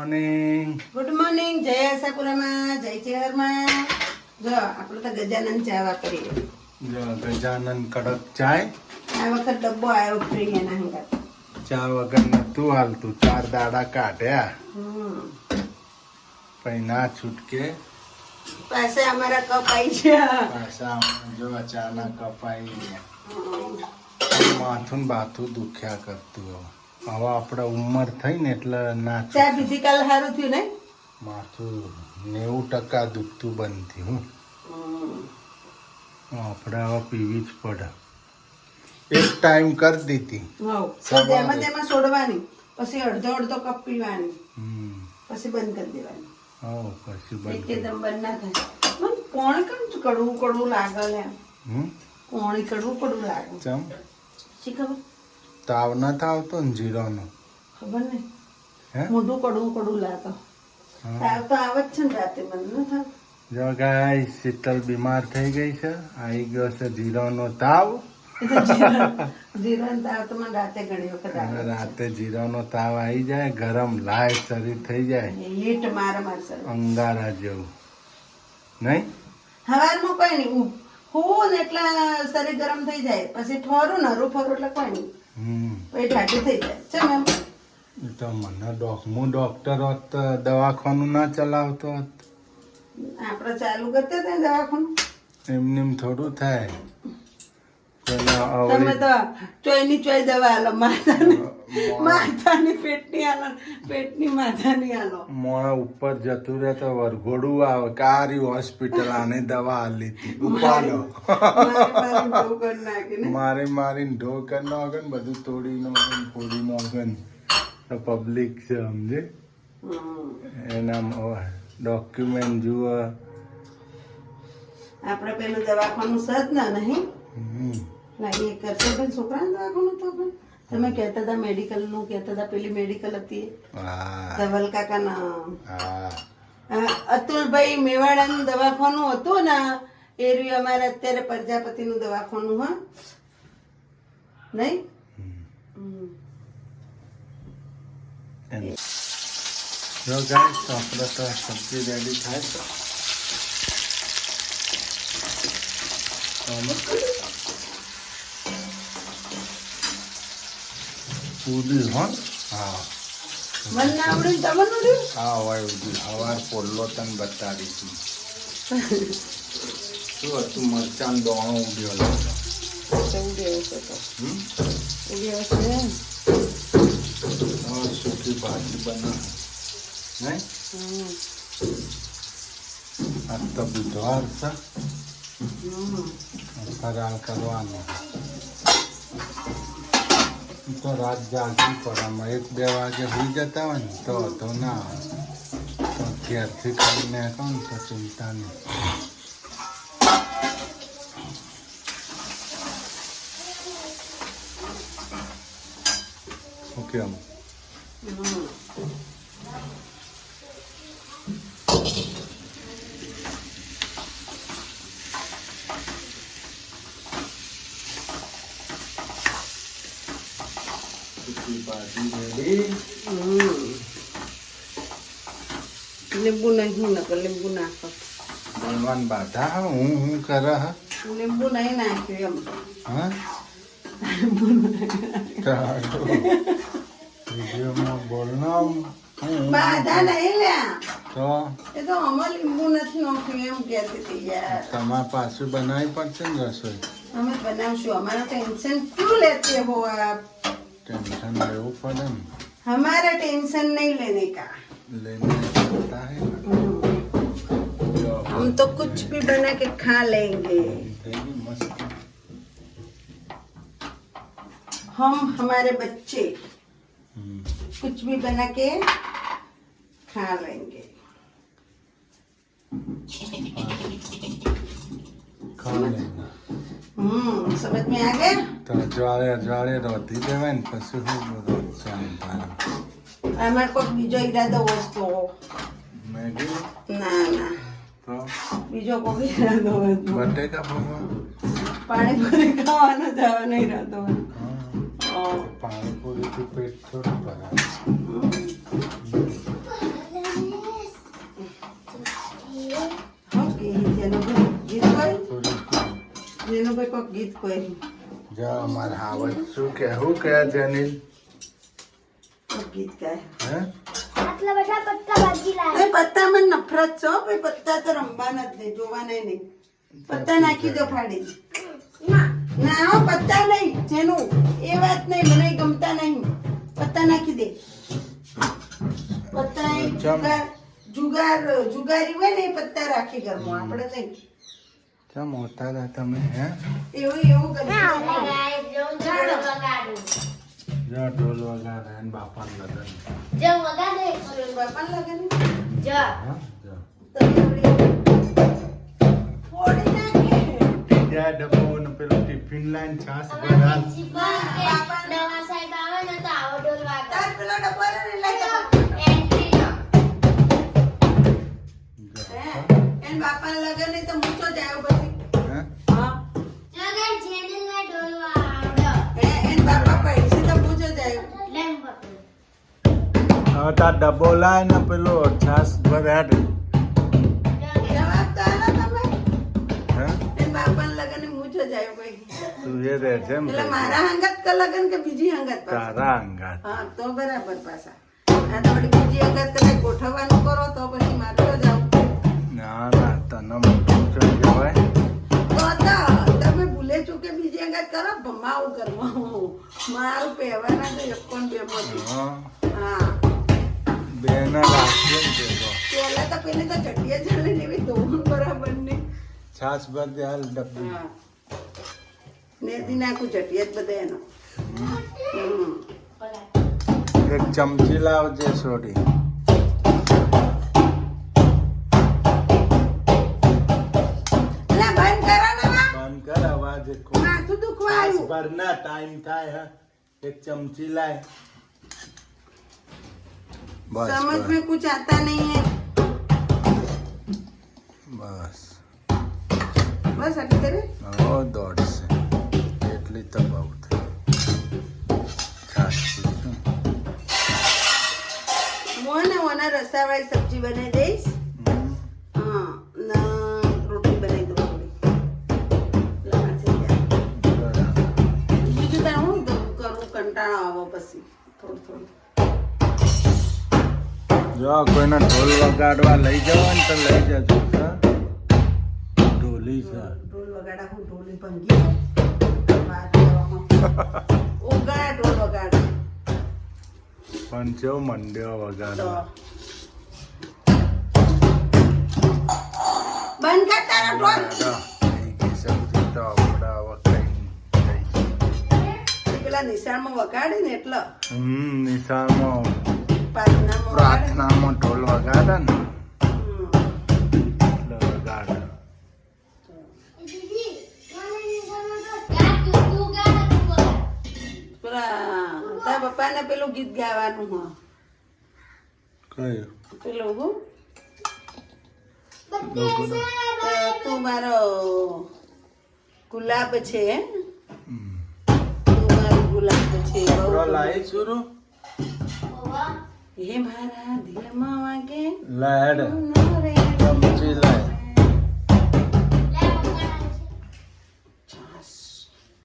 Morning. Good morning. જય આશાપુરામાં, જય ચેહરમાં. જો આપણે તો ગજાનન ચા વાપરીએ. જો ગજાનન કડક ચાય. આ વખત ડબ્બો આવ્યો ફ્રી એના હંગાત. ચા વગર નતું હાલતું. 4 દાડા કાઢ્યા પછી ના છૂટકે પાસે અમારા કપ આવી ગયા. પાછા જો ચા ના કપાઈ માથું બાથું દુખ્યા કરતું. હવે આપણે ઉંમર થઈ ને એટલે ના ચા પીધી કાલ સારું થયું ને? માથું 90% દુખતું બંધ થયું. આપણે હવે પીવી જ પડે. એક ટાઈમ કરી દીધી તેમાં છોડવાની, પછી અડધો કપ પીવાની, પછી બંધ કરી દેવાની. પછી એકદમ બંધ ના થાય. મને કોણ કેમ કડવું લાગે લે? કોણ કડવું લાગે? ચમ શી ખબર? તાવ નથી આવતો ને જીરાનો? ખબર નહીં. મોઢું કડવું લાગે. તાવ તો આવે જ છે ને રાતે, મને ન થાય. જો ગાય શીતલ બીમાર થઈ ગઈ છે. આવી ગયો છે જીરાનો તાવ. જીરાનો તાવ તો મને રાતે ઘણી વખત આવે. રાતે જીરાનો તાવ આવી જાય, ગરમ લાય શરીર થઈ જાય, હીટ મારે મારશે અંગારા જેવું. નહીં સવારમાં કોઈ નહીં, હું ને એટલે શરીર ગરમ થઈ જાય, પછી ઠોરું નરું ફરું એટલે કોઈ નહીં, પછી ઠાકી થઈ જાય છે. મેમ તો મને હું ડોક્ટર હોત તો દવાખાનું ના ચલાવતો હોત. આપણે ચાલુ કરતા હતા દવાખાનું. એમ થોડું થાય. તમે તો ચોયની ચોય દવા આલો, માથાની પેટની આલો, પેટની માથાની આલો. મોડા ઉપર જતું રહે તો વરઘોડું આવે કારી હોસ્પિટલ આને દવા આલી હતી ઉપાડો. મારીને ઢો કરી નાખે ને બધું તોડી નાખે ફોડી નાખે ને. તો પબ્લિક છે સમજે, એના ડોક્યુમેન્ટ જુઓ. આપણે પેલું દવાખાનું સજ ના નહીં લાગે કરશે પણ છોકરાને દવાખાનું તો પણ તમે કહેતા હતા મેડિકલ નું કહેતા હતા, પેલી મેડિકલ હતી ધવલ કાકા ના અતુલભાઈ મેવાડાનું દવાખાનું હતું ને એ રહ્યું અમારે અત્યારે પ્રજાપતિ નું દવાખાનું. હા નહીં જો ગાઈસ આપણે તો સબ્જી રેડી થાય તો પૂરી હો. હા મન ના આવડે તમને હા હોય હવાર પોલ્લો તને બતાડીશું. શું હતું? મરચાં દોણો ઉડ્યો લાગે. સૂકી ભાજી બના નહીં. આજ તો બુધવાર છે, ફરાળ કરવાનો. તો રાત જાગવી પડે. 1-2 વાગે હોઈ જતા હોય ને તો ના આવે. તો ઘેરથી કરીને કહો ને તો ચિંતા નહીં. ઓકે લીંબુ નહીં નકર લીંબુ નાખો. બનવાન બાધા હું કરે હ લીંબુ નહીં નાખ્યું એમ. હા વિડીયોમાં બોલના બાધા નહીં લ્યા. તો એ તો આમાં લીંબુ નથી નાખ્યું એમ કહેતી હતી યાર. તમારે પાછું બનાવી પડશે ને રસોઈ. અમે બનાવશું. हमारा टेंशन क्यों लेते हो आप? टेंशन लेવું પડે ને. हमारा टेंशन नहीं लेने का. लेने पड़ता है. हम तो कुछ भी बना के खा लेंगे. मस्त. हम हमारे बच्चे कुछ भी बना के खा लेंगे. खा लेंगे. समझ में आ गया? તો જ્વાળે રોધી દેવાય ને પછી શું રોજ ચાલે. અમારે કોઈ બીજો ઈરાદો હોય તો મેગી ના તો બીજો કોઈ ઈરાદો હોય તો બટેકા ભરવા પાણીપુરી ખાવાનો જવાનો ઈરાદો હોય. પાણીપુરીથી પેટ થોડું ભરાય. કોક ગીત કોઈ જો અમારે હાવજ શું કે જેનિલ કોક ગીત ગાય હે આટલા બધા પત્તા ભાજી લાય એ પત્તા મને નફરત છે હો ભાઈ, પત્તા તો રમવાના જ નહીં, જોવાના નહીં. પત્તા નાખી દો ફાડી. ના હો પત્તા નહીં, જેનું એ વાત નહીં, મને ગમતા નહીં. પત્તા નાખી દે. પત્તા એ જુગારી હોય ને એ પત્તા રાખી ઘરમાં, આપણે નહીં. કેમ હોતા હતા તમે હે એવું કરી જો ઢોલ વગાડે ને બાપા લગન જો વગાડે બાપા લગન જો હા જો ફોડી નાખે. ત્યાં ડબ્બો ને પેલું ટિફિન લાઈન છાસ બધા નવા સાહેબ આવે ને તો આવો ઢોલ વાગે તાર પેલો ડબ્બો ને લઈ જાઓ. એન્ટ્રી નો એન બાપા લગન ને તો મૂછો જાય પછી. હે હા જો ગાય જેને ના ઢોલ વાવડો એન બાપા પૈસા તો મૂછો જાય. લેમ બાપુ હવે તાર ડબ્બો લાય ને પેલો છાસ ભર્યા જવાબ તો આલો તમે. હે એન બાપા લગન ને મૂછો જાય ભાઈ. તું એ રહે છે એમ એટલે મારા હંગત કે લગન કે બીજી હંગત પાછા? તારા અંગાત હા તો બરાબર પાછા. આ તો વળી બીજી હંગત કદાચ ગોઠવવાનું કરો તો પછી મારતો જાવ. ના ના તને મોટું ચડી જવાય તો તમે ભૂલે ચૂકે બીજી હંગત કરો, ભમાવું કરવાનું. મારું પહેવાના તો એક પણ બે માંથી. હા હા બેને રાખીએ ને પેલો પેલા તો પેલી તો ચટિયા ચાલે ને એવી ધોવું બરાબર નહીં. છાસ ભરી હાલ ડબ્બી હા નેદી નાખું ચટિયા જ બધા એનો. હમ. એક ચમચી લાવજે સોડી એટલે બંધ કરો ને હવે. બંધ કર અવાજ માથું દુખવા આવ્યું. ભરના ટાઈમ થાય હે એક ચમચી લાય બસ समझ બસ, में कुछ आता नहीं है. બસ बस अभी तेरे હવે દોડશે એટલી તો બહુ થઈ છાસ પીશું. मोहन वना रसा वाली सब्जी बनाई दईस. હમ. हाँ ना रोटी बनाई दो थोड़ी. लगा से क्या બરાબર. બીજું તાર હું કરું, કંટાળો આવો પછી થોડું થોડું. જો કોઈને ઢોલ વગાડવા લઈ જવા ને તો લઈ જજો હા? ઢોલી છે ઢોલ વગાડા હું ઢોલી ભંગી વાત કરવામાં. ઓગળા ઢોલ વગાડા પણ જેવો મંડ્યો તો વગાડવા બંધ કર તારા ઢોલ. થઈ ગઈ સબ્જી તો આપણે હવે ખાઈ પેલા નિશાળમાં વગાડે ને એટલે નિશાળમાં પ્રાર્થનામાં વગાડે. પ્રાર્થનામાં ઢોલ વગાડે ને હમ. એટલે વગાડે દીદી મને નિશાનો તો ગા તું ગા તું બોલ પેલા તારા પપ્પાને પેલું ગીત ગાવાનું હ કયું પેલું હું બત્તે સે તું મારો ગુલાબ છે, હમ. તું મારો ગુલાબ છે. આપણો લાઈ સુરુ ઓવા હે મારા દિલમાં વાગે લાડ નો રે ચમચી લાય